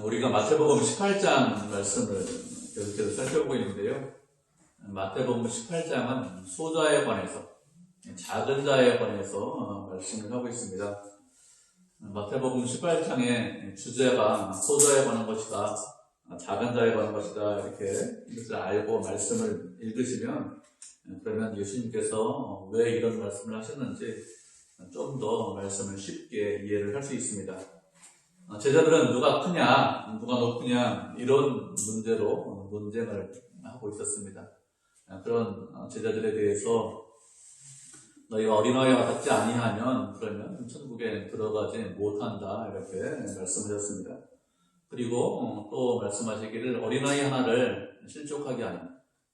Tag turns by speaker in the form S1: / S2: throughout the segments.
S1: 우리가 마태복음 18장 말씀을 계속해서 살펴보고 있는데요. 마태복음 18장은 소자에 관해서, 작은 자에 관해서 말씀을 하고 있습니다. 마태복음 18장의 주제가 소자에 관한 것이다, 작은 자에 관한 것이다, 이렇게 이것을 알고 말씀을 읽으시면, 그러면 예수님께서 왜 이런 말씀을 하셨는지 좀 더 말씀을 쉽게 이해를 할 수 있습니다. 제자들은 누가 크냐, 누가 높으냐, 이런 문제로 논쟁을 하고 있었습니다. 그런 제자들에 대해서 너희가 어린아이와 같지 아니하면 그러면 천국에 들어가지 못한다, 이렇게 말씀하셨습니다. 그리고 또 말씀하시기를 어린아이 하나를 실족하게 하는,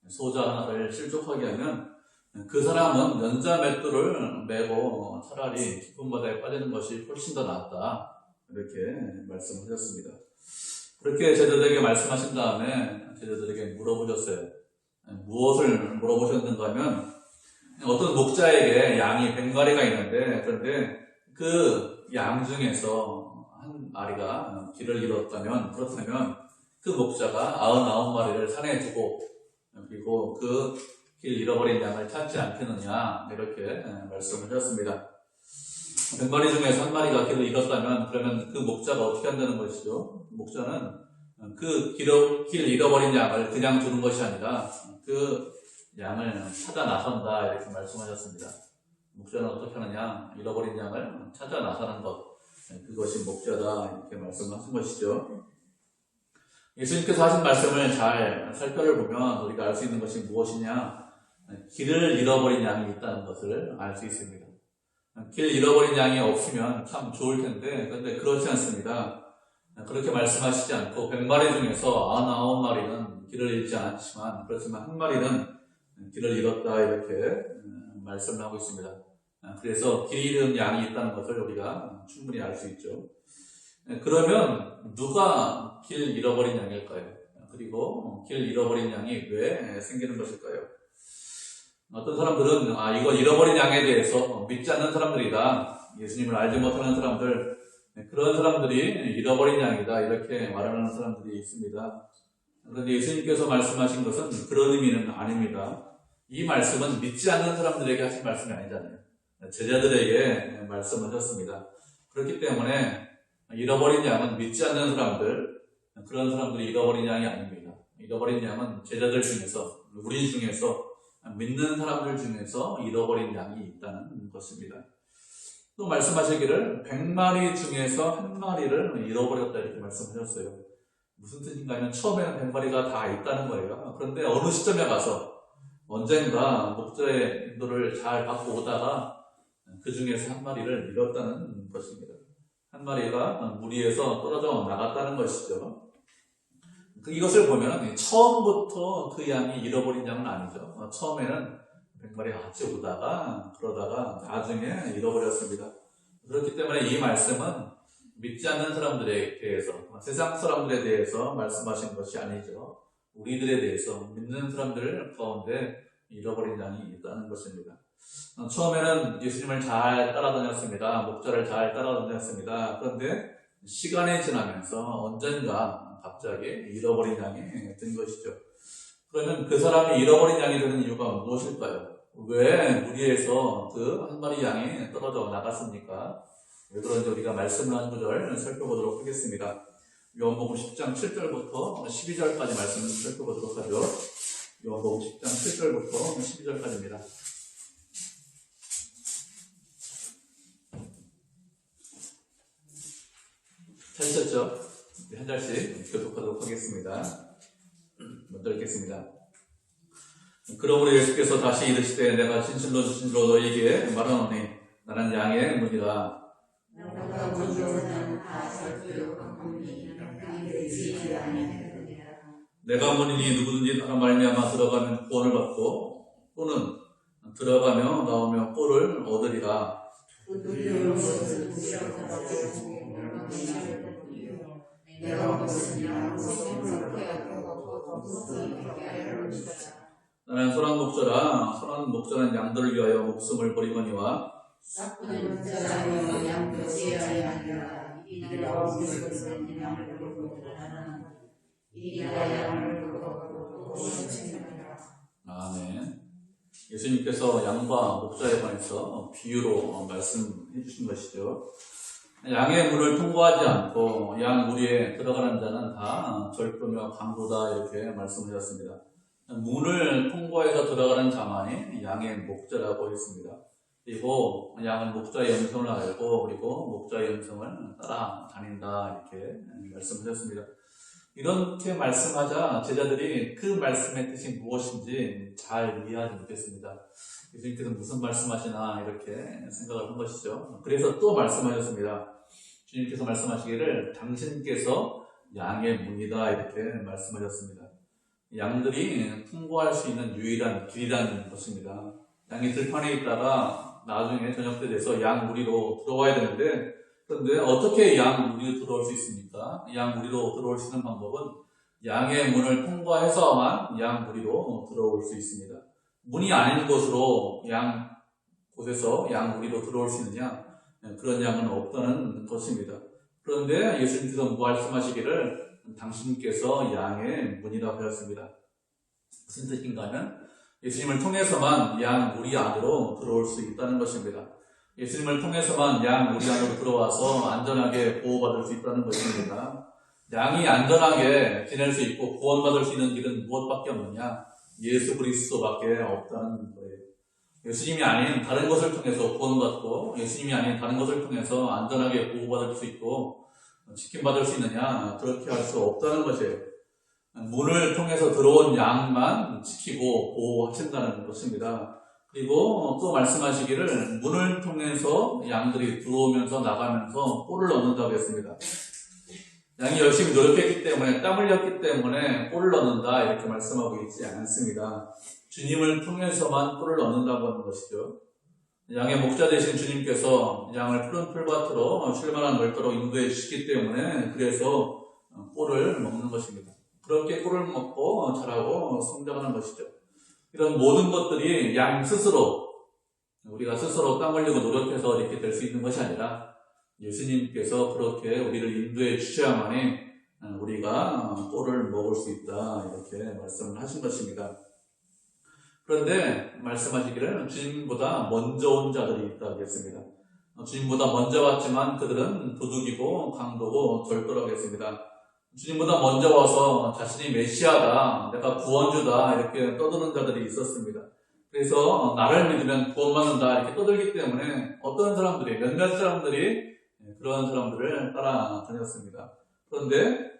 S1: 소자 하나를 실족하게 하면 그 사람은 연자 맷돌을 메고 차라리 깊은 바다에 빠지는 것이 훨씬 더 낫다, 이렇게 말씀하셨습니다. 그렇게 제자들에게 말씀하신 다음에 제자들에게 물어보셨어요. 무엇을 물어보셨는가 하면, 어떤 목자에게 양이 100마리가 있는데, 그런데 그 양 중에서 한 마리가 길을 잃었다면, 그렇다면 그 목자가 99마리를 산에 두고, 그리고 그 길 잃어버린 양을 찾지 않겠느냐, 이렇게 말씀을 하셨습니다. 100마리 중에서 한 마리가 길을 잃었다면 그러면 그 목자가 어떻게 한다는 것이죠? 목자는 그 길 잃어버린 양을 그냥 두는 것이 아니라 그 양을 찾아 나선다, 이렇게 말씀하셨습니다. 목자는 어떻게 하느냐? 잃어버린 양을 찾아 나서는 것, 그것이 목자다, 이렇게 말씀하신 것이죠. 예수님께서 하신 말씀을 잘 살펴보면 우리가 알 수 있는 것이 무엇이냐? 길을 잃어버린 양이 있다는 것을 알 수 있습니다. 길 잃어버린 양이 없으면 참 좋을 텐데, 그런데 그렇지 않습니다. 그렇게 말씀하시지 않고 100마리 중에서 99마리는 길을 잃지 않았지만, 그렇지만 한 마리는 길을 잃었다, 이렇게 말씀을 하고 있습니다. 그래서 길 잃은 양이 있다는 것을 우리가 충분히 알 수 있죠. 그러면 누가 길 잃어버린 양일까요? 그리고 길 잃어버린 양이 왜 생기는 것일까요? 어떤 사람들은 이거 잃어버린 양에 대해서 믿지 않는 사람들이다, 예수님을 알지 못하는 사람들, 그런 사람들이 잃어버린 양이다, 이렇게 말하는 사람들이 있습니다. 그런데 예수님께서 말씀하신 것은 그런 의미는 아닙니다. 이 말씀은 믿지 않는 사람들에게 하신 말씀이 아니잖아요. 제자들에게 말씀하셨습니다. 그렇기 때문에 잃어버린 양은 믿지 않는 사람들, 그런 사람들이 잃어버린 양이 아닙니다. 잃어버린 양은 제자들 중에서, 우리 중에서, 믿는 사람들 중에서 잃어버린 양이 있다는 것입니다. 또 말씀하시기를 100마리 중에서 한 마리를 잃어버렸다, 이렇게 말씀하셨어요. 무슨 뜻인가 하면 처음에는 100마리가 다 있다는 거예요. 그런데 어느 시점에 가서 언젠가 목자의 인도를 잘 받고 오다가 그 중에서 한 마리를 잃었다는 것입니다. 한 마리가 물 위에서 떨어져 나갔다는 것이죠. 이것을 보면 처음부터 그 양이 잃어버린 양은 아니죠. 처음에는 100마리 같이 오다가 그러다가 나중에 잃어버렸습니다. 그렇기 때문에 이 말씀은 믿지 않는 사람들에 대해서, 세상 사람들에 대해서 말씀하신 것이 아니죠. 우리들에 대해서, 믿는 사람들 가운데 잃어버린 양이 있다는 것입니다. 처음에는 예수님을 잘 따라다녔습니다. 목자를 잘 따라다녔습니다. 그런데 시간이 지나면서 언젠가 갑자기 잃어버린 양이 된 것이죠. 그러면 그 사람이 잃어버린 양이 되는 이유가 무엇일까요? 왜 물 위에서 그 한 마리 양이 떨어져 나갔습니까? 왜 그런지 우리가 말씀을 한 구절 살펴보도록 하겠습니다. 요한복음 10장 7절부터 12절까지 말씀을 살펴보도록 하죠. 요한복음 10장 7절부터 12절까지입니다. 찾으셨죠? 한 절씩 교독하도록 하겠습니다. 먼저 읽겠습니다. 그러므로 예수께서 다시 이르시되 내가 진실로 너희에게 말하노니 나는 양의 문이라. 내가 문이니 누구든지 나로 말미암아 들어가면 구원을 받고 또는 들어가며 나오며 꼴을 얻으리라. 나는 선한 목자라. 선한 목자는 양들을 위하여 목숨을 버리거니와
S2: 이들 아홉 곳에서는 양을 보고 나는 이리야 양을 보고 오시느니라.
S1: 아멘. 예수님께서 양과 목자에 관해서 비유로 말씀해 주신 것이죠. 양의 문을 통과하지 않고 양 무리에 들어가는 자는 다 절도며 강도다 이렇게 말씀하셨습니다. 문을 통과해서 들어가는 자만이 양의 목자라고 했습니다. 그리고 양은 목자의 음성을 알고 그리고 목자의 음성을 따라 다닌다 이렇게 말씀하셨습니다. 이렇게 말씀하자 제자들이 그 말씀의 뜻이 무엇인지 잘 이해하지 못했습니다. 예수님께서 무슨 말씀하시나 이렇게 생각을 한 것이죠. 그래서 또 말씀하셨습니다. 주님께서 말씀하시기를 당신께서 양의 문이다 이렇게 말씀하셨습니다. 양들이 통과할 수 있는 유일한 길이라는 것입니다. 양이 들판에 있다가 나중에 저녁 때 돼서 양 무리로 들어와야 되는데 그런데 어떻게 양 무리로 들어올 수 있습니까? 양 무리로 들어올 수 있는 방법은 양의 문을 통과해서만 양 무리로 들어올 수 있습니다. 문이 아닌 곳으로 곳에서 양 무리로 들어올 수 있느냐? 그런 양은 없다는 것입니다. 그런데 예수님께서 말씀하시기를 당신께서 양의 문이라고 하셨습니다. 무슨 뜻인가 하면 예수님을 통해서만 양 무리 안으로 들어올 수 있다는 것입니다. 예수님을 통해서만 양 무리 안으로 들어와서 안전하게 보호받을 수 있다는 것입니다. 양이 안전하게 지낼 수 있고 구원받을 수 있는 길은 무엇밖에 없느냐? 예수 그리스도밖에 없다는 거예요. 예수님이 아닌 다른 것을 통해서 구원받고 예수님이 아닌 다른 것을 통해서 안전하게 보호받을 수 있고 지킴받을 수 있느냐? 그렇게 할 수 없다는 것이에요. 문을 통해서 들어온 양만 지키고 보호하신다는 것입니다. 그리고 또 말씀하시기를 문을 통해서 양들이 들어오면서 나가면서 꼴을 넣는다고 했습니다. 양이 열심히 노력했기 때문에 땀 흘렸기 때문에 꼴을 넣는다 이렇게 말씀하고 있지 않습니다. 주님을 통해서만 꼴을 넣는다고 하는 것이죠. 양의 목자 되신 주님께서 양을 푸른 풀밭으로 쉴만한 멀토록 인도해 주시기 때문에 그래서 꼴을 먹는 것입니다. 그렇게 꼴을 먹고 자라고 성장하는 것이죠. 이런 모든 것들이 양 스스로 우리가 스스로 땀 흘리고 노력해서 이렇게 될 수 있는 것이 아니라 예수님께서 그렇게 우리를 인도해 주셔야만이 우리가 꼴을 먹을 수 있다 이렇게 말씀을 하신 것입니다. 그런데 말씀하시기를 주님보다 먼저 온 자들이 있다고 했습니다. 주님보다 먼저 왔지만 그들은 도둑이고 강도고 절도라고 했습니다. 주님보다 먼저 와서 자신이 메시아다, 내가 구원주다 이렇게 떠드는 자들이 있었습니다. 그래서 나를 믿으면 구원받는다 이렇게 떠들기 때문에 어떤 사람들이 몇몇 사람들이 그런 사람들을 따라다녔습니다. 그런데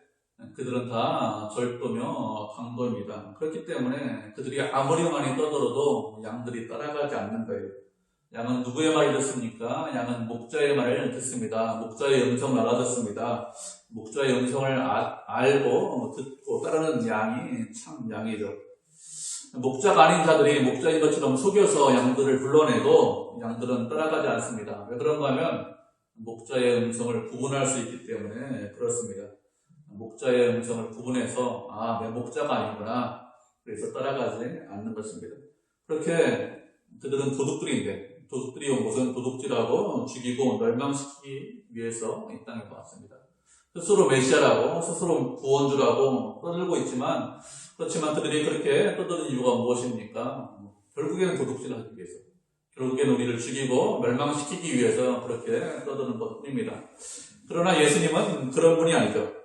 S1: 그들은 다 절도며 강도입니다. 그렇기 때문에 그들이 아무리 많이 떠들어도 양들이 따라가지 않는 거예요. 양은 누구의 말을 듣습니까? 양은 목자의 말을 듣습니다. 목자의 음성을 알아듣습니다. 목자의 음성을 알고 듣고 따르는 양이 참 양이죠. 목자가 아닌 자들이 목자인 것처럼 속여서 양들을 불러내도 양들은 따라가지 않습니다. 왜 그런가 하면 목자의 음성을 구분할 수 있기 때문에 그렇습니다. 목자의 음성을 구분해서 내 목자가 아니구나 그래서 따라가지 않는 것입니다. 그렇게 그들은 도둑들이 온 것은 도둑질하고 죽이고 멸망시키기 위해서 이 땅에 왔습니다. 스스로 메시아라고 스스로 구원주라고 떠들고 있지만 그렇지만 그들이 그렇게 떠드는 이유가 무엇입니까? 결국에는 도둑질을 하기 위해서 결국에는 우리를 죽이고 멸망시키기 위해서 그렇게 떠드는 것뿐입니다. 그러나 예수님은 그런 분이 아니죠.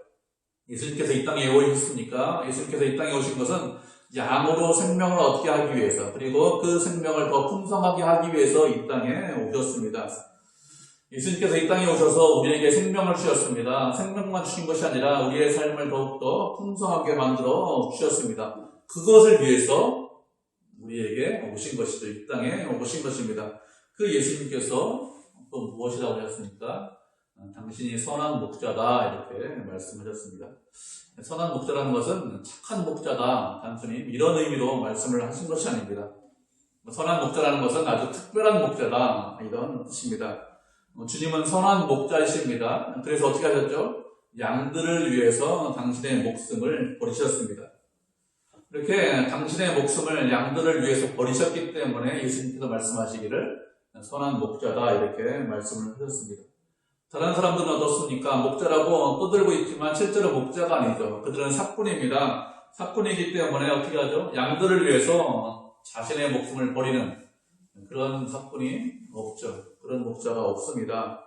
S1: 예수님께서 이 땅에 오셨습니까? 예수님께서 이 땅에 오신 것은 양으로 생명을 얻게 하기 위해서 그리고 그 생명을 더 풍성하게 하기 위해서 이 땅에 오셨습니다. 예수님께서 이 땅에 오셔서 우리에게 생명을 주셨습니다. 생명만 주신 것이 아니라 우리의 삶을 더욱더 풍성하게 만들어 주셨습니다. 그것을 위해서 우리에게 오신 것이죠. 이 땅에 오신 것입니다. 그 예수님께서 또 무엇이라고 하셨습니까? 당신이 선한 목자다 이렇게 말씀하셨습니다. 선한 목자라는 것은 착한 목자다 단순히 이런 의미로 말씀을 하신 것이 아닙니다. 선한 목자라는 것은 아주 특별한 목자다 이런 뜻입니다. 주님은 선한 목자이십니다. 그래서 어떻게 하셨죠? 양들을 위해서 당신의 목숨을 버리셨습니다. 이렇게 당신의 목숨을 양들을 위해서 버리셨기 때문에 예수님께서 말씀하시기를 선한 목자다 이렇게 말씀을 하셨습니다. 다른 사람들은 어떻습니까? 목자라고 떠들고 있지만 실제로 목자가 아니죠. 그들은 삭군입니다. 삭군이기 때문에 어떻게 하죠? 양들을 위해서 자신의 목숨을 버리는 그런 삭군이 없죠. 그런 목자가 없습니다.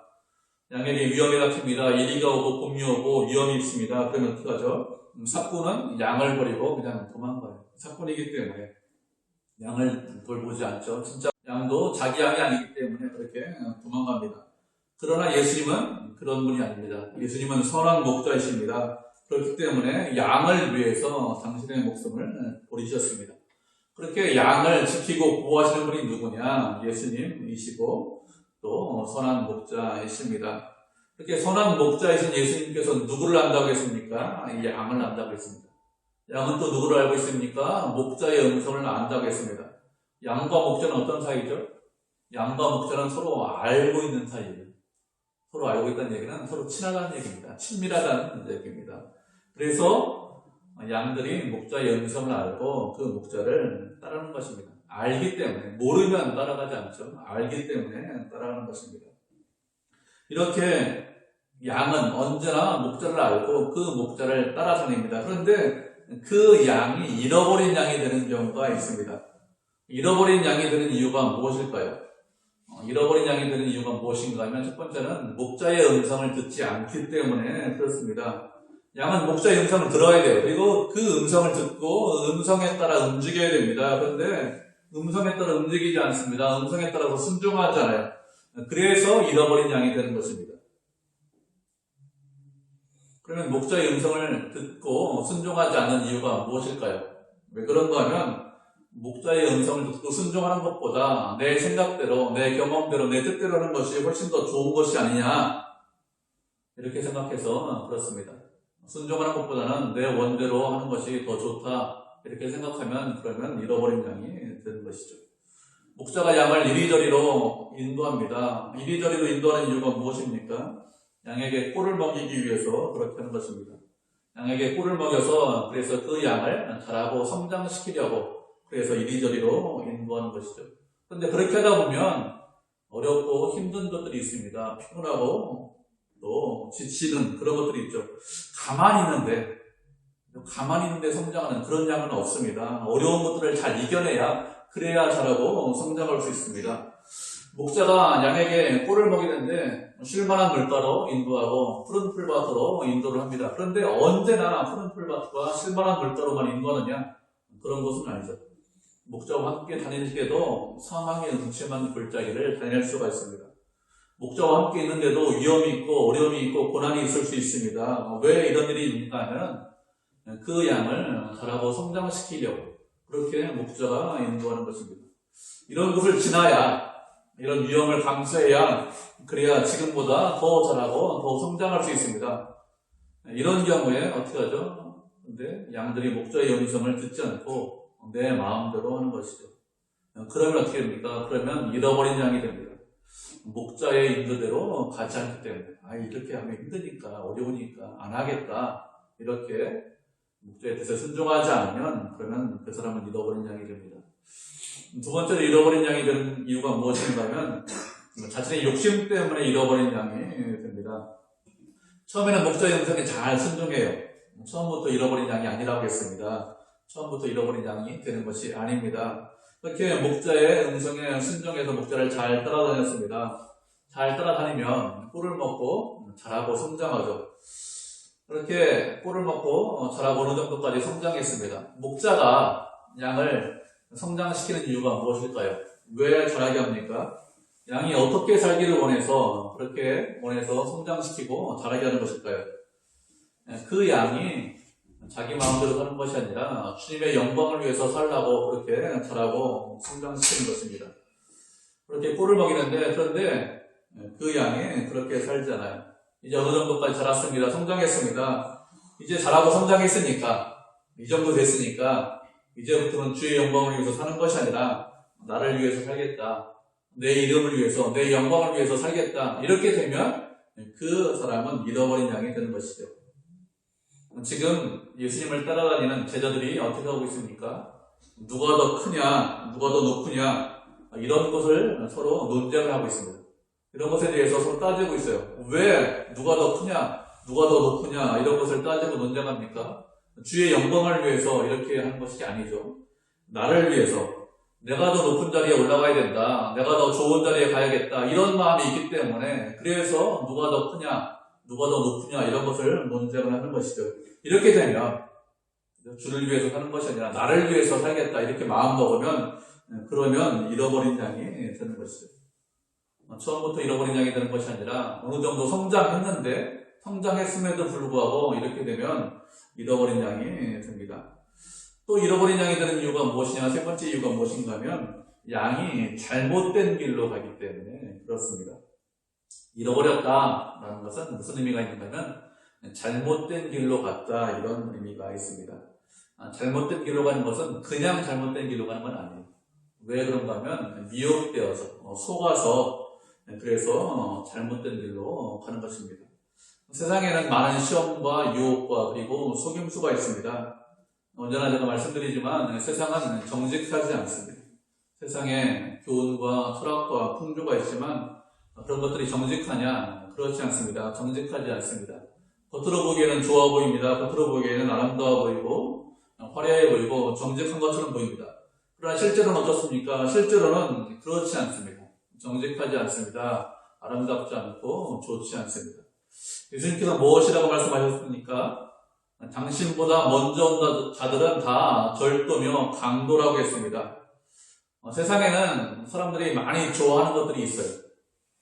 S1: 양에게 위험이 닥칩니다. 이리가 오고 곰이 오고 위험이 있습니다. 그러면 어떻게 하죠? 삭군은 양을 버리고 그냥 도망가요. 삭군이기 때문에 양을 돌보지 않죠. 진짜 양도 자기 양이 아니기 때문에 그렇게 도망갑니다. 그러나 예수님은 그런 분이 아닙니다. 예수님은 선한 목자이십니다. 그렇기 때문에 양을 위해서 당신의 목숨을 버리셨습니다. 그렇게 양을 지키고 보호하시는 분이 누구냐? 예수님이시고 또 선한 목자이십니다. 그렇게 선한 목자이신 예수님께서 누구를 안다고 했습니까? 이 양을 안다고 했습니다. 양은 또 누구를 알고 있습니까? 목자의 음성을 안다고 했습니다. 양과 목자는 어떤 사이죠? 양과 목자는 서로 알고 있는 사이예요. 서로 알고 있다는 얘기는 서로 친하다는 얘기입니다. 친밀하다는 얘기입니다. 그래서 양들이 목자의 음성을 알고 그 목자를 따르는 것입니다. 알기 때문에, 모르면 따라가지 않죠. 알기 때문에 따라가는 것입니다. 이렇게 양은 언제나 목자를 알고 그 목자를 따라다닙니다. 그런데 그 양이 잃어버린 양이 되는 경우가 있습니다. 잃어버린 양이 되는 이유가 무엇일까요? 잃어버린 양이 되는 이유가 무엇인가 하면 첫 번째는 목자의 음성을 듣지 않기 때문에 그렇습니다. 양은 목자의 음성을 들어야 돼요. 그리고 그 음성을 듣고 음성에 따라 움직여야 됩니다. 그런데 음성에 따라 움직이지 않습니다. 음성에 따라서 순종하지 않아요. 그래서 잃어버린 양이 되는 것입니다. 그러면 목자의 음성을 듣고 순종하지 않는 이유가 무엇일까요? 왜 그런가 하면 목자의 음성을 듣고 순종하는 것보다 내 생각대로, 내 경험대로, 내 뜻대로 하는 것이 훨씬 더 좋은 것이 아니냐 이렇게 생각해서 그렇습니다. 순종하는 것보다는 내 원대로 하는 것이 더 좋다 이렇게 생각하면 그러면 잃어버린 양이 되는 것이죠. 목자가 양을 이리저리로 인도합니다. 이리저리로 인도하는 이유가 무엇입니까? 양에게 꿀을 먹이기 위해서 그렇게 하는 것입니다. 양에게 꿀을 먹여서 그래서 그 양을 자라고 성장시키려고 그래서 이리저리로 인도하는 것이죠. 그런데 그렇게 하다 보면 어렵고 힘든 것들이 있습니다. 피곤하고 또 지치는 그런 것들이 있죠. 가만히 있는데 성장하는 그런 양은 없습니다. 어려운 것들을 잘 이겨내야 그래야 자라고 성장할 수 있습니다. 목자가 양에게 꿀을 먹이는데 쉴만한 물가로 인도하고 푸른 풀밭으로 인도를 합니다. 그런데 언제나 푸른 풀밭과 쉴만한 물가로만 인도하느냐? 그런 것은 아니죠. 목자와 함께 다닐 때도 사망의 음침한 골짜기를 다닐 수가 있습니다. 목자와 함께 있는데도 위험이 있고 어려움이 있고 고난이 있을 수 있습니다. 왜 이런 일이 있는가 하면 그 양을 자라고 성장시키려고 그렇게 목자가 인도하는 것입니다. 이런 것을 지나야 이런 위험을 감수해야 그래야 지금보다 더 자라고 더 성장할 수 있습니다. 이런 경우에 어떻게 하죠? 근데 양들이 목자의 음성을 듣지 않고 내 마음대로 하는 것이죠. 그러면 어떻게 됩니까? 그러면 잃어버린 양이 됩니다. 목자의 인도대로 가지 않기 때문에 이렇게 하면 힘드니까 어려우니까 안 하겠다 이렇게 목자의 뜻에 순종하지 않으면 그러면 그 사람은 잃어버린 양이 됩니다. 두 번째로 잃어버린 양이 되는 이유가 무엇인가 하면 자신의 욕심 때문에 잃어버린 양이 됩니다. 처음에는 목자의 음성에 잘 순종해요. 처음부터 잃어버린 양이 아니라고 했습니다. 처음부터 잃어버린 양이 되는 것이 아닙니다. 그렇게 목자의 음성에 순종해서 목자를 잘 따라다녔습니다. 잘 따라다니면 꿀을 먹고 자라고 성장하죠. 그렇게 꿀을 먹고 자라고 어느 정도까지 성장했습니다. 목자가 양을 성장시키는 이유가 무엇일까요? 왜 자라게 합니까? 양이 어떻게 살기를 원해서 그렇게 원해서 성장시키고 자라게 하는 것일까요? 그 양이 자기 마음대로 사는 것이 아니라 주님의 영광을 위해서 살라고 그렇게 자라고 성장시키는 것입니다. 그렇게 꿀을 먹이는데 그런데 그 양이 그렇게 살지 않아요. 이제 어느 정도까지 자랐습니다. 성장했습니다. 이제 자라고 성장했으니까 이 정도 됐으니까 이제부터는 주의 영광을 위해서 사는 것이 아니라 나를 위해서 살겠다. 내 이름을 위해서 내 영광을 위해서 살겠다. 이렇게 되면 그 사람은 잃어버린 양이 되는 것이죠. 지금 예수님을 따라다니는 제자들이 어떻게 하고 있습니까? 누가 더 크냐, 누가 더 높으냐 이런 것을 서로 논쟁을 하고 있습니다. 이런 것에 대해서 서로 따지고 있어요. 왜 누가 더 크냐, 누가 더 높으냐 이런 것을 따지고 논쟁합니까? 주의 영광을 위해서 이렇게 하는 것이 아니죠. 나를 위해서 내가 더 높은 자리에 올라가야 된다, 내가 더 좋은 자리에 가야겠다 이런 마음이 있기 때문에 그래서 누가 더 크냐, 누가 더 높으냐 이런 것을 논쟁을 하는 것이죠. 이렇게 되면 주를 위해서 사는 것이 아니라 나를 위해서 살겠다 이렇게 마음 먹으면 그러면 잃어버린 양이 되는 것이죠. 처음부터 잃어버린 양이 되는 것이 아니라 어느 정도 성장했는데 성장했음에도 불구하고 이렇게 되면 잃어버린 양이 됩니다. 또 잃어버린 양이 되는 이유가 무엇이냐, 세 번째 이유가 무엇인가 하면 양이 잘못된 길로 가기 때문에 그렇습니다. 잃어버렸다라는 것은 무슨 의미가 있는가 하면 잘못된 길로 갔다 이런 의미가 있습니다. 잘못된 길로 가는 것은 그냥 잘못된 길로 가는 건 아니에요. 왜 그런가 하면 미혹되어서 속아서 그래서 잘못된 길로 가는 것입니다. 세상에는 많은 시험과 유혹과 그리고 속임수가 있습니다. 언제나 제가 말씀드리지만 세상은 정직하지 않습니다. 세상에 교훈과 철학과 풍조가 있지만 그런 것들이 정직하냐? 그렇지 않습니다. 정직하지 않습니다. 겉으로 보기에는 좋아 보입니다. 겉으로 보기에는 아름다워 보이고 화려해 보이고 정직한 것처럼 보입니다. 그러나 실제로는 어떻습니까? 실제로는 그렇지 않습니다. 정직하지 않습니다. 아름답지 않고 좋지 않습니다. 예수님께서 무엇이라고 말씀하셨습니까? 당신보다 먼저 온 자들은 다 절도며 강도라고 했습니다. 세상에는 사람들이 많이 좋아하는 것들이 있어요.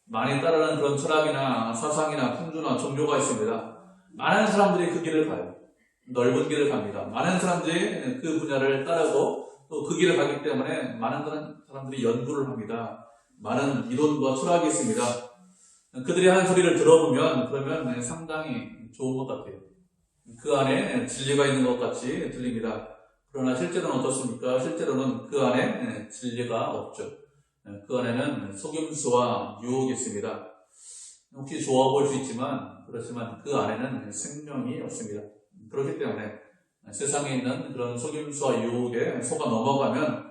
S1: 많이 따르는 그런 철학이나 사상이나 풍조나 종교가 있습니다. 많은 사람들이 그 길을 가요. 넓은 길을 갑니다. 많은 사람들이 그 분야를 따르고 또 그 길을 가기 때문에 많은 사람들이 연구를 합니다. 많은 이론과 철학이 있습니다. 그들이 하는 소리를 들어보면 그러면 상당히 좋은 것 같아요. 그 안에 진리가 있는 것 같이 들립니다. 그러나 실제로는 어떻습니까? 실제로는 그 안에 진리가 없죠. 그 안에는 속임수와 유혹이 있습니다. 혹시 좋아 보일 수 있지만 그렇지만 그 안에는 생명이 없습니다. 그렇기 때문에 세상에 있는 그런 속임수와 유혹에 속아 넘어가면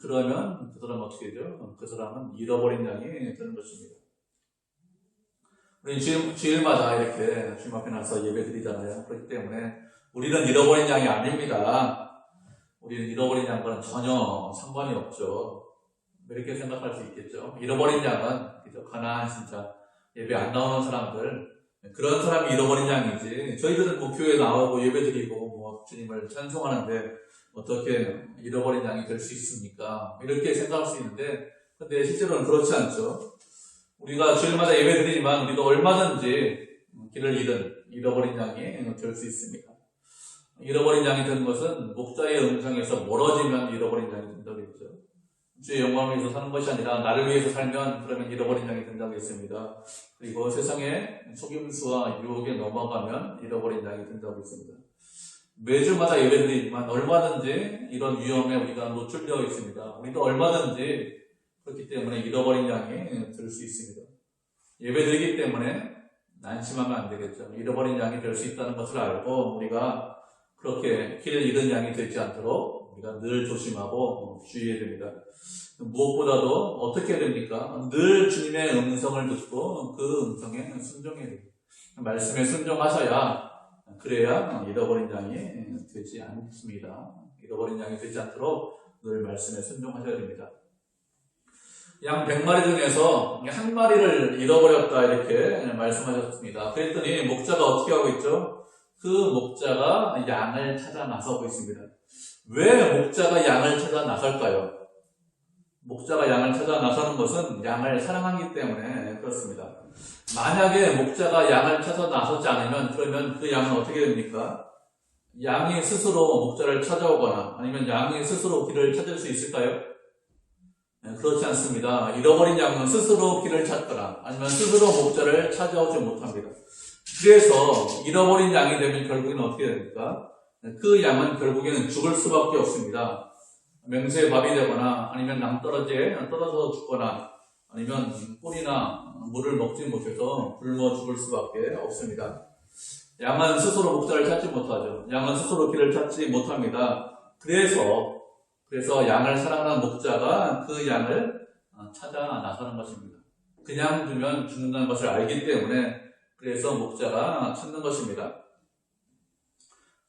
S1: 그러면 그 사람은 어떻게 되죠? 그 사람은 잃어버린 양이 되는 것입니다. 우리 주일마다 이렇게 주님 앞에 나서 예배 드리잖아요. 그렇기 때문에 우리는 잃어버린 양이 아닙니다. 우리는 잃어버린 양과는 전혀 상관이 없죠. 이렇게 생각할 수 있겠죠. 잃어버린 양은 가난한 진짜 예배 안 나오는 사람들, 그런 사람이 잃어버린 양이지. 저희들은 뭐 교회 나오고 예배 드리고 뭐 주님을 찬송하는데 어떻게 잃어버린 양이 될 수 있습니까? 이렇게 생각할 수 있는데, 근데 실제로는 그렇지 않죠. 우리가 주일마다 예배 드리지만 우리도 얼마든지 길을 잃어버린 양이 될 수 있습니다. 잃어버린 양이 되는 것은 목자의 음성에서 멀어지면 잃어버린 양이 된다고 했죠. 주의 영광을 위해서 사는 것이 아니라 나를 위해서 살면 그러면 잃어버린 양이 된다고 했습니다. 그리고 세상의 속임수와 유혹에 넘어가면 잃어버린 양이 된다고 했습니다. 매주마다 예배드리지만 얼마든지 이런 위험에 우리가 노출되어 있습니다. 우리도 얼마든지 그렇기 때문에 잃어버린 양이 될 수 있습니다. 예배드리기 때문에 난심하면 안 되겠죠. 잃어버린 양이 될 수 있다는 것을 알고 우리가 그렇게 길을 잃은 양이 되지 않도록 우리가 늘 조심하고 주의해야 됩니다. 무엇보다도 어떻게 해야 됩니까? 늘 주님의 음성을 듣고 그 음성에 순종해야 됩니다. 말씀에 순종하셔야 그래야 잃어버린 양이 되지 않습니다. 잃어버린 양이 되지 않도록 늘 말씀에 순종하셔야 됩니다. 양 100마리 중에서 한 마리를 잃어버렸다 이렇게 말씀하셨습니다. 그랬더니 목자가 어떻게 하고 있죠? 그 목자가 양을 찾아 나서고 있습니다. 왜 목자가 양을 찾아 나설까요? 목자가 양을 찾아 나서는 것은 양을 사랑하기 때문에 그렇습니다. 만약에 목자가 양을 찾아 나서지 않으면 그러면 그 양은 어떻게 됩니까? 양이 스스로 목자를 찾아오거나 아니면 양이 스스로 길을 찾을 수 있을까요? 그렇지 않습니다. 잃어버린 양은 스스로 길을 찾거나 아니면 스스로 목자를 찾아오지 못합니다. 그래서 잃어버린 양이 되면 결국에는 어떻게 됩니까? 그 양은 결국에는 죽을 수밖에 없습니다. 맹수의 밥이 되거나 아니면 낭떠러지에 떨어져 죽거나 아니면 꿀이나 물을 먹지 못해서 굶어 죽을 수밖에 없습니다. 양은 스스로 목자를 찾지 못하죠. 양은 스스로 길을 찾지 못합니다. 그래서 양을 사랑하는 목자가 그 양을 찾아 나서는 것입니다. 그냥 두면 죽는다는 것을 알기 때문에 그래서 목자가 찾는 것입니다.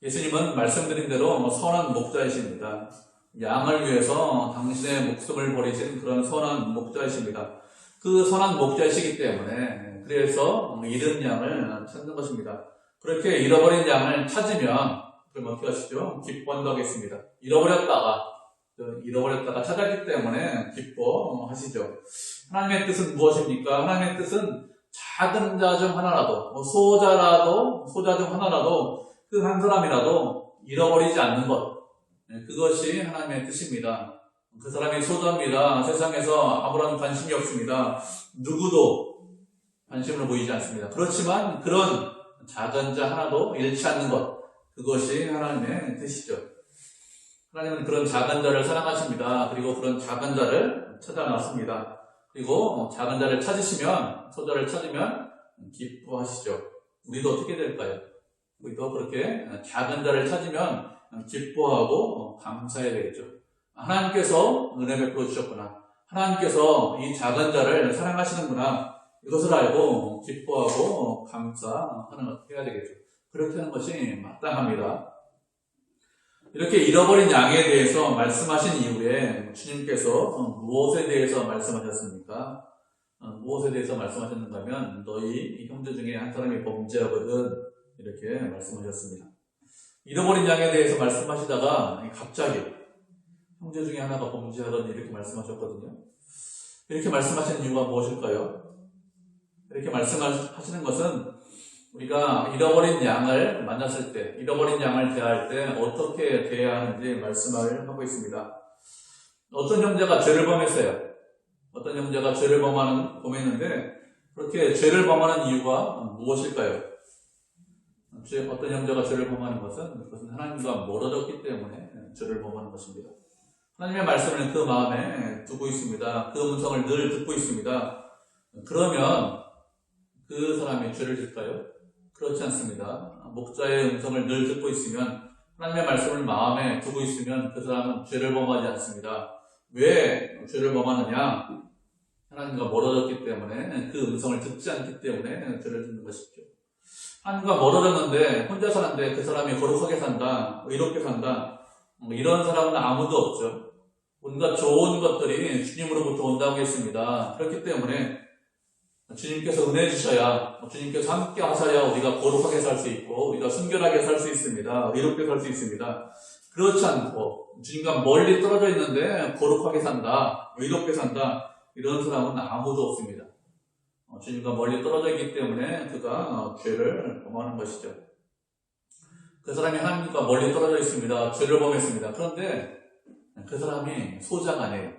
S1: 예수님은 말씀드린 대로 선한 목자이십니다. 양을 위해서 당신의 목숨을 버리신 그런 선한 목자이십니다. 그 선한 목자이시기 때문에 그래서 잃은 양을 찾는 것입니다. 그렇게 잃어버린 양을 찾으면 그럼 어떻게 하시죠? 기뻐한다고 하겠습니다. 잃어버렸다가 찾았기 때문에 기뻐하시죠. 하나님의 뜻은 무엇입니까? 하나님의 뜻은 작은 자 중 하나라도, 소자 중 하나라도 그 한 사람이라도 잃어버리지 않는 것, 그것이 하나님의 뜻입니다. 그 사람이 소자입니다. 세상에서 아무런 관심이 없습니다. 누구도 관심을 보이지 않습니다. 그렇지만 그런 작은 자 하나도 잃지 않는 것, 그것이 하나님의 뜻이죠. 하나님은 그런 작은 자를 사랑하십니다. 그리고 그런 작은 자를 찾아놨습니다. 그리고 작은 자를 찾으시면, 소자를 찾으면 기뻐하시죠. 우리도 어떻게 될까요? 우리도 그렇게 작은 자를 찾으면 기뻐하고 감사해야 되겠죠. 하나님께서 은혜 베풀어 주셨구나. 하나님께서 이 작은 자를 사랑하시는구나. 이것을 알고 기뻐하고 감사하는 것을 해야 되겠죠. 그렇게 하는 것이 마땅합니다. 이렇게 잃어버린 양에 대해서 말씀하신 이후에 주님께서 무엇에 대해서 말씀하셨습니까? 무엇에 대해서 말씀하셨는가 하면 너희 형제 중에 한 사람이 범죄하거든 이렇게 말씀하셨습니다. 잃어버린 양에 대해서 말씀하시다가 갑자기 형제 중에 하나가 범죄하던 이렇게 말씀하셨거든요. 이렇게 말씀하시는 이유가 무엇일까요? 이렇게 말씀하시는 것은 우리가 잃어버린 양을 만났을 때, 잃어버린 양을 대할 때 어떻게 대해야 하는지 말씀을 하고 있습니다. 어떤 형제가 죄를 범했어요. 어떤 형제가 죄를 범했는데 그렇게 죄를 범하는 이유가 무엇일까요? 어떤 형제가 죄를 범하는 것은 그것은 하나님과 멀어졌기 때문에 죄를 범하는 것입니다. 하나님의 말씀을 그 마음에 두고 있습니다. 그 음성을 늘 듣고 있습니다. 그러면 그 사람이 죄를 질까요? 그렇지 않습니다. 목자의 음성을 늘 듣고 있으면, 하나님의 말씀을 마음에 두고 있으면 그 사람은 죄를 범하지 않습니다. 왜 죄를 범하느냐? 하나님과 멀어졌기 때문에, 그 음성을 듣지 않기 때문에 죄를 짓는 것이죠. 하나님과 멀어졌는데 혼자 사는데 그 사람이 거룩하게 산다, 의롭게 산다, 이런 사람은 아무도 없죠. 온갖 좋은 것들이 주님으로부터 온다고 했습니다. 그렇기 때문에 주님께서 은혜 주셔야, 주님께서 함께 하셔야 우리가 거룩하게 살 수 있고 우리가 순결하게 살 수 있습니다. 의롭게 살 수 있습니다. 그렇지 않고 주님과 멀리 떨어져 있는데 거룩하게 산다, 의롭게 산다, 이런 사람은 아무도 없습니다. 주님과 멀리 떨어져 있기 때문에 그가 죄를 범하는 것이죠. 그 사람이 하나님과 멀리 떨어져 있습니다. 죄를 범했습니다. 그런데 그 사람이 소자가 아니에요.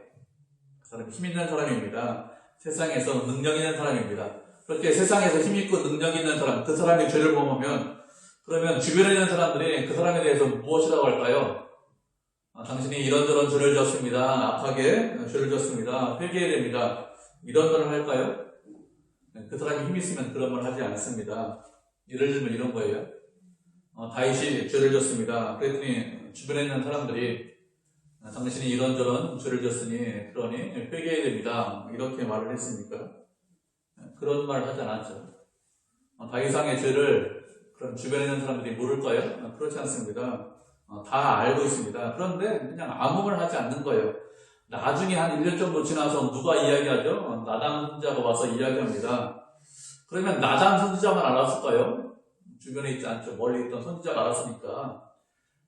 S1: 그 사람이 힘 있는 사람입니다. 세상에서 능력 있는 사람입니다. 그렇게 세상에서 힘있고 능력 있는 사람, 그 사람이 죄를 범하면, 그러면 주변에 있는 사람들이 그 사람에 대해서 무엇이라고 할까요? 당신이 이런저런 죄를 졌습니다. 악하게 죄를 졌습니다. 회개해야 됩니다. 이런 말을 할까요? 그 사람이 힘 있으면 그런 말 하지 않습니다. 예를 들면 이런 거예요. 다윗이 죄를 졌습니다. 그랬더니 주변에 있는 사람들이 당신이 이런저런 죄를 졌으니 그러니 회개해야 됩니다. 이렇게 말을 했습니까? 그런 말을 하지 않았죠. 다윗왕의 죄를 그런 주변에 있는 사람들이 모를까요? 그렇지 않습니다. 다 알고 있습니다. 그런데 그냥 아무 말 하지 않는 거예요. 나중에 한 1년 정도 지나서 누가 이야기하죠? 나단 선지자가 와서 이야기합니다. 그러면 나단 선지자만 알았을까요? 주변에 있지 않죠. 멀리 있던 선지자가 알았으니까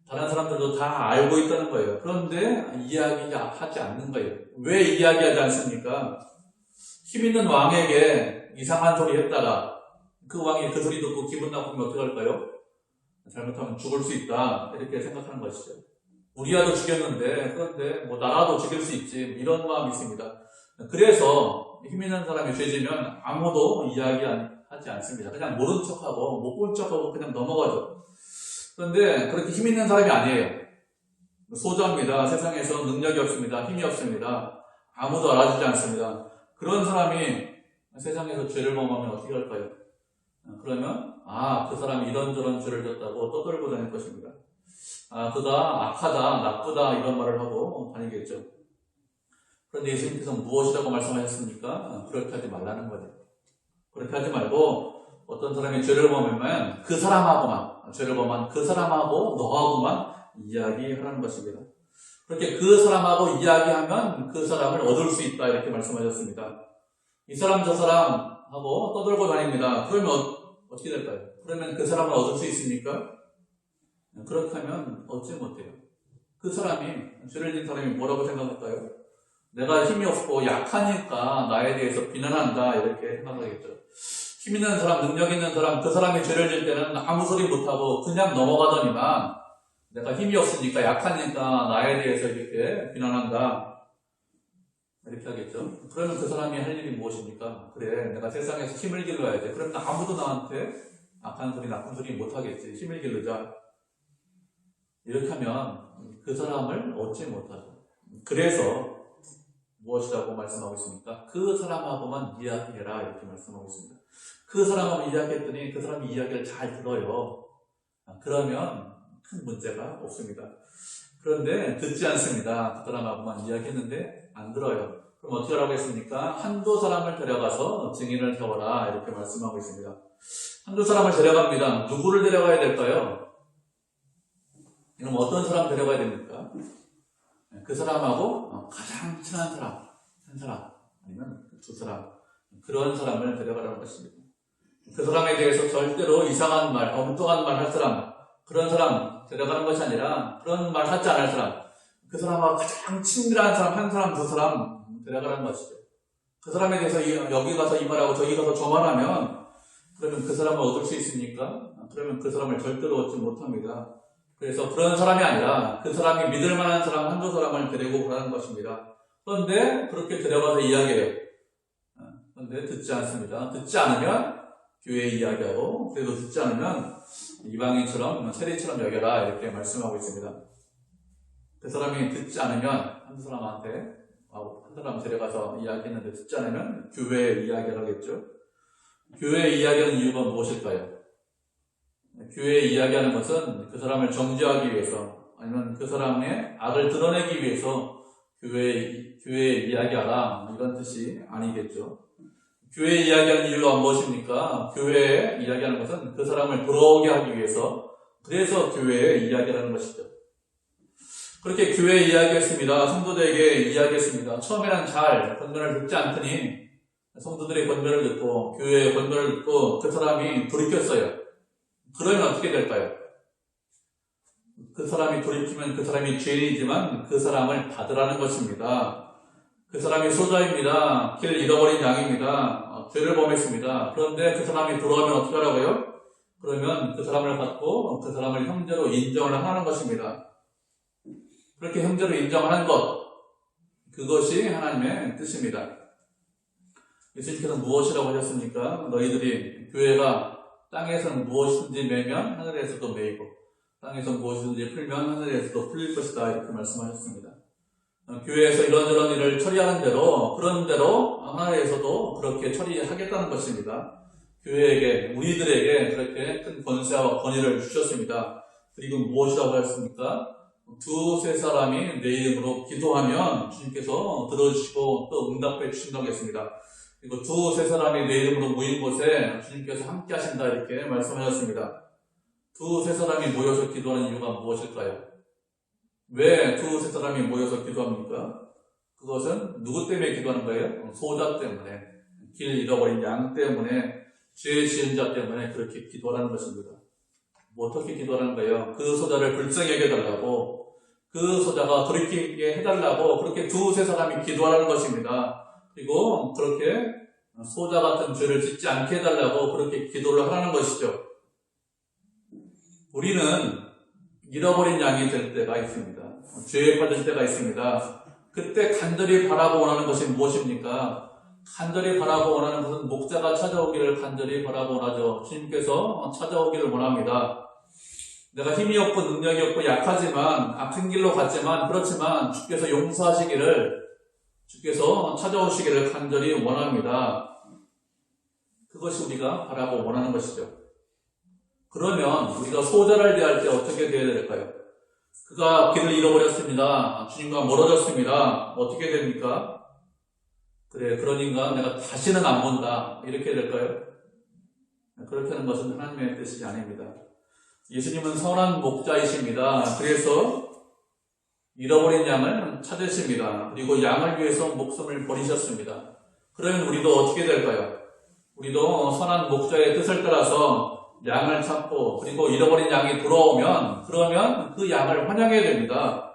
S1: 다른 사람들도 다 알고 있다는 거예요. 그런데 이야기하지 않는 거예요. 왜 이야기하지 않습니까? 힘 있는 왕에게 이상한 소리 했다가 그 왕이 그 소리 듣고 기분 나쁘면 어떻게 할까요? 잘못하면 죽을 수 있다, 이렇게 생각하는 것이죠. 우리야도 죽였는데, 그런데 뭐 나라도 죽일 수 있지, 이런 마음이 있습니다. 그래서 힘 있는 사람이 죄지면 아무도 이야기하지 않습니다. 그냥 모른 척하고 못 본 척하고 그냥 넘어가죠. 그런데 그렇게 힘 있는 사람이 아니에요. 소자입니다. 세상에서 능력이 없습니다. 힘이 없습니다. 아무도 알아주지 않습니다. 그런 사람이 세상에서 죄를 범하면 어떻게 할까요? 그러면 그 사람이 이런저런 죄를 졌다고 떠들고 다닐 것입니다. 그가 악하다, 나쁘다, 이런 말을 하고 다니겠죠. 그런데 예수님께서 무엇이라고 말씀하셨습니까? 그렇게 하지 말라는 거죠. 그렇게 하지 말고 어떤 사람이 죄를 범하면 그 사람하고만, 죄를 범한 그 사람하고 너하고만 이야기하라는 것입니다. 그렇게 그 사람하고 이야기하면 그 사람을 얻을 수 있다 이렇게 말씀하셨습니다. 이 사람 저 사람하고 떠들고 다닙니다. 그러면 어떻게 될까요? 그러면 그 사람을 얻을 수 있습니까? 그렇게 하면 얻지 못해요. 그 사람이, 죄를 지은 사람이 뭐라고 생각할까요? 내가 힘이 없고 약하니까 나에 대해서 비난한다 이렇게 생각하겠죠. 힘 있는 사람, 능력 있는 사람, 그 사람이 죄를 지을 때는 아무 소리 못하고 그냥 넘어가더니만 내가 힘이 없으니까 약하니까 나에 대해서 이렇게 비난한다 이렇게 하겠죠. 그러면 그 사람이 할 일이 무엇입니까? 그래, 내가 세상에서 힘을 길러야지. 그러면 아무도 나한테 악한 소리, 나쁜 소리 못하겠지. 힘을 길르자. 이렇게 하면 그 사람을 얻지 못하죠. 그래서 무엇이라고 말씀하고 있습니까? 그 사람하고만 이야기해라 이렇게 말씀하고 있습니다. 그 사람하고 이야기했더니 그 사람이 이야기를 잘 들어요. 그러면 큰 문제가 없습니다. 그런데 듣지 않습니다. 그 사람하고만 이야기했는데 안 들어요. 그럼 어떻게 하라고 했습니까? 한두 사람을 데려가서 증인을 세워라 이렇게 말씀하고 있습니다. 한두 사람을 데려갑니다. 누구를 데려가야 될까요? 그럼 어떤 사람 데려가야 됩니까? 그 사람하고 가장 친한 사람, 한 사람, 아니면 두 사람, 그런 사람을 데려가라는 것입니다. 그 사람에 대해서 절대로 이상한 말, 엉뚱한 말 할 사람, 그런 사람 데려가는 것이 아니라 그런 말 하지 않을 사람, 그 사람하고 가장 친밀한 사람, 한 사람, 두 사람 데려가라는 것이죠. 그 사람에 대해서 여기 가서 이 말하고 저기 가서 저 말하면 그러면 그 사람을 얻을 수 있습니까? 그러면 그 사람을 절대로 얻지 못합니다. 그래서 그런 사람이 아니라 그 사람이 믿을 만한 사람 한두 사람을 데리고 가는 것입니다. 그런데 그렇게 데려가서 이야기해요. 그런데 듣지 않습니다. 듣지 않으면 교회에 이야기하고, 그래도 듣지 않으면 이방인처럼 세리처럼 여겨라 이렇게 말씀하고 있습니다. 그 사람이 듣지 않으면 한 사람한테 한 사람 데려가서 이야기했는데 듣지 않으면 교회에 이야기를 하겠죠. 교회에 이야기하는 이유가 무엇일까요? 교회에 이야기하는 것은 그 사람을 정죄하기 위해서, 아니면 그 사람의 악을 드러내기 위해서 교회에 이야기하라 이런 뜻이 아니겠죠. 교회에 이야기하는 이유가 무엇입니까? 교회에 이야기하는 것은 그 사람을 돌아오게 하기 위해서, 그래서 교회에 이야기하는 것이죠. 그렇게 교회에 이야기했습니다. 성도들에게 이야기했습니다. 처음에는 잘 권면을 듣지 않더니 성도들의 권면을 듣고 교회의 권면을 듣고 그 사람이 돌이켰어요. 그러면 어떻게 될까요? 그 사람이 돌이키면 그 사람이 죄인이지만 그 사람을 받으라는 것입니다. 그 사람이 소자입니다. 길 잃어버린 양입니다. 죄를 범했습니다. 그런데 그 사람이 돌아오면 어떻게 하라고요? 그러면 그 사람을 받고 그 사람을 형제로 인정을 하는 것입니다. 그렇게 형제로 인정하는 것, 그것이 하나님의 뜻입니다. 예수님께서 무엇이라고 하셨습니까? 너희들이 교회가 땅에서는 무엇이든지 매면 하늘에서도 매이고 땅에서 무엇이든지 풀면 하늘에서도 풀릴 것이다 이렇게 말씀하셨습니다. 교회에서 이런저런 일을 처리하는 대로 그런 대로 하늘에서도 그렇게 처리하겠다는 것입니다. 교회에게, 우리들에게 그렇게 큰 권세와 권위를 주셨습니다. 그리고 무엇이라고 하셨습니까? 두세 사람이 내 이름으로 기도하면 주님께서 들어주시고 또 응답해 주신다고 했습니다. 그리고 두세 사람이 내 이름으로 모인 곳에 주님께서 함께 하신다 이렇게 말씀하셨습니다. 두세 사람이 모여서 기도하는 이유가 무엇일까요? 왜 두세 사람이 모여서 기도합니까? 그것은 누구 때문에 기도하는 거예요? 소자 때문에, 길 잃어버린 양 때문에, 죄 지은 자 때문에 그렇게 기도하는 것입니다. 뭐 어떻게 기도하는 거예요? 그 소자를 불쌍히 여겨달라고, 그 소자가 돌이키게 해달라고 그렇게 두세 사람이 기도하는 것입니다. 그리고 그렇게 소자 같은 죄를 짓지 않게 해달라고 그렇게 기도를 하라는 것이죠. 우리는 잃어버린 양이 될 때가 있습니다. 죄에 빠질 때가 있습니다. 그때 간절히 바라고 원하는 것이 무엇입니까? 간절히 바라고 원하는 것은 목자가 찾아오기를 간절히 바라고 원하죠. 주님께서 찾아오기를 원합니다. 내가 힘이 없고 능력이 없고 약하지만 악한 길로 갔지만 그렇지만 주께서 용서하시기를, 주께서 찾아오시기를 간절히 원합니다. 그것이 우리가 바라고 원하는 것이죠. 그러면 우리가 소자를 대할 때 어떻게 대해야 될까요? 그가 길을 잃어버렸습니다. 주님과 멀어졌습니다. 어떻게 됩니까? 그래, 그러니까 내가 다시는 안 본다. 이렇게 될까요? 그렇게 하는 것은 하나님의 뜻이 아닙니다. 예수님은 선한 목자이십니다. 그래서 잃어버린 양을 찾으십니다. 그리고 양을 위해서 목숨을 버리셨습니다. 그러면 우리도 어떻게 될까요? 우리도 선한 목자의 뜻을 따라서 양을 찾고 그리고 잃어버린 양이 돌아오면 그러면 그 양을 환영해야 됩니다.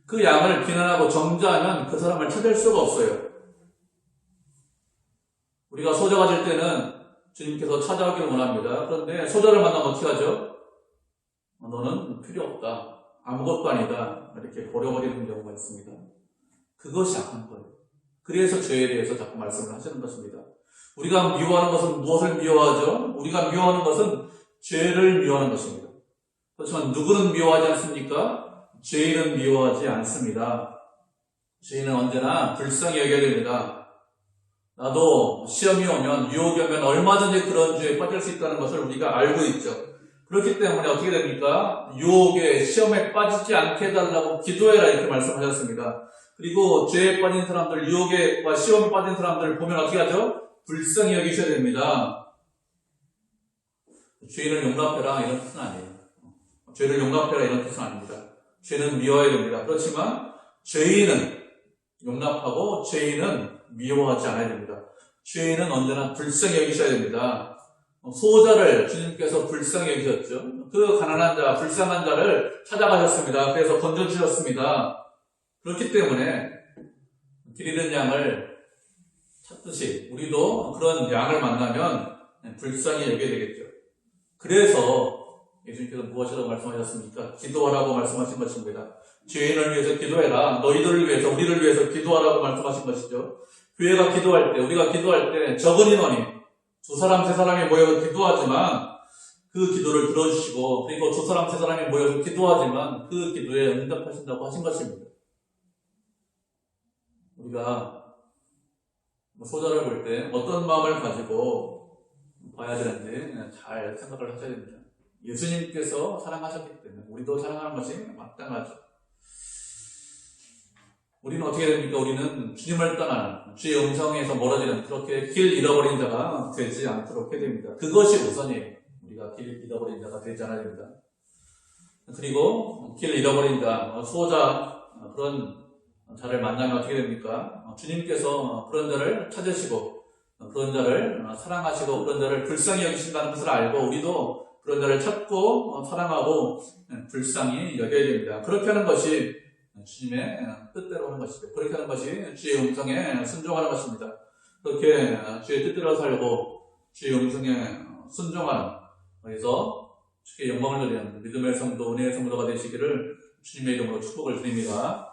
S1: 그 양을 비난하고 정죄하면 그 사람을 찾을 수가 없어요. 우리가 소자가 될 때는 주님께서 찾아오기를 원합니다. 그런데 소자를 만나면 어떻게 하죠? 너는 필요 없다. 아무것도 아니다. 이렇게 버려버리는 경우가 있습니다. 그것이 악한 거예요. 그래서 죄에 대해서 자꾸 말씀을 하시는 것입니다. 우리가 미워하는 것은 무엇을 미워하죠? 우리가 미워하는 것은 죄를 미워하는 것입니다. 그렇지만 누구는 미워하지 않습니까? 죄인은 미워하지 않습니다. 죄인은 언제나 불쌍히 여겨야 됩니다. 나도 시험이 오면, 유혹이 오면 얼마든지 그런 죄에 빠질 수 있다는 것을 우리가 알고 있죠. 그렇기 때문에 어떻게 됩니까? 유혹에, 시험에 빠지지 않게 해달라고 기도해라 이렇게 말씀하셨습니다. 그리고 죄에 빠진 사람들, 유혹에, 시험에 빠진 사람들 보면 어떻게 하죠? 불쌍히 여기셔야 됩니다. 죄인을 용납해라 이런 뜻은 아니에요. 죄를 용납해라 이런 뜻은 아닙니다. 죄는 미워해야 됩니다. 그렇지만 죄인은 용납하고 죄인은 미워하지 않아야 됩니다. 죄인은 언제나 불쌍히 여기셔야 됩니다. 소자를 주님께서 불쌍히 여기셨죠. 그 가난한 자, 불쌍한 자를 찾아가셨습니다. 그래서 건져주셨습니다. 그렇기 때문에 길 잃은 양을 찾듯이 우리도 그런 양을 만나면 불쌍히 여겨야 되겠죠. 그래서 예수님께서 무엇이라고 말씀하셨습니까? 기도하라고 말씀하신 것입니다. 죄인을 위해서 기도해라. 너희들을 위해서, 우리를 위해서 기도하라고 말씀하신 것이죠. 교회가 기도할 때, 우리가 기도할 때 적은 인원이 2사람, 3사람이 모여서 기도하지만 그 기도를 들어주시고 그리고 2사람, 3사람이 모여서 기도하지만 그 기도에 응답하신다고 하신 것입니다. 우리가 소자를 볼 때 어떤 마음을 가지고 봐야 되는지 잘 생각을 하셔야 됩니다. 예수님께서 사랑하셨기 때문에 우리도 사랑하는 것이 마땅하죠. 우리는 어떻게 됩니까? 우리는 주님을 떠나는 주의 음성에서 멀어지는 그렇게 길 잃어버린 자가 되지 않도록 해야 됩니다. 그것이 우선이에요. 우리가 길 잃어버린 자가 되지 않아야 됩니다. 그리고 길 잃어버린 자, 수호자 그런 자를 만나면 어떻게 됩니까? 주님께서 그런 자를 찾으시고 그런 자를 사랑하시고 그런 자를 불쌍히 여기신다는 것을 알고 우리도 그런 자를 찾고 사랑하고 불쌍히 여겨야 됩니다. 그렇게 하는 것이 주님의 뜻대로 하는 것이죠. 그렇게 하는 것이 주의 음성에 순종하는 것입니다. 그렇게 주의 뜻대로 살고 주의 음성에 순종하는, 그래서 주께 영광을 드리는 믿음의 성도, 은혜의 성도가 되시기를 주님의 이름으로 축복을 드립니다.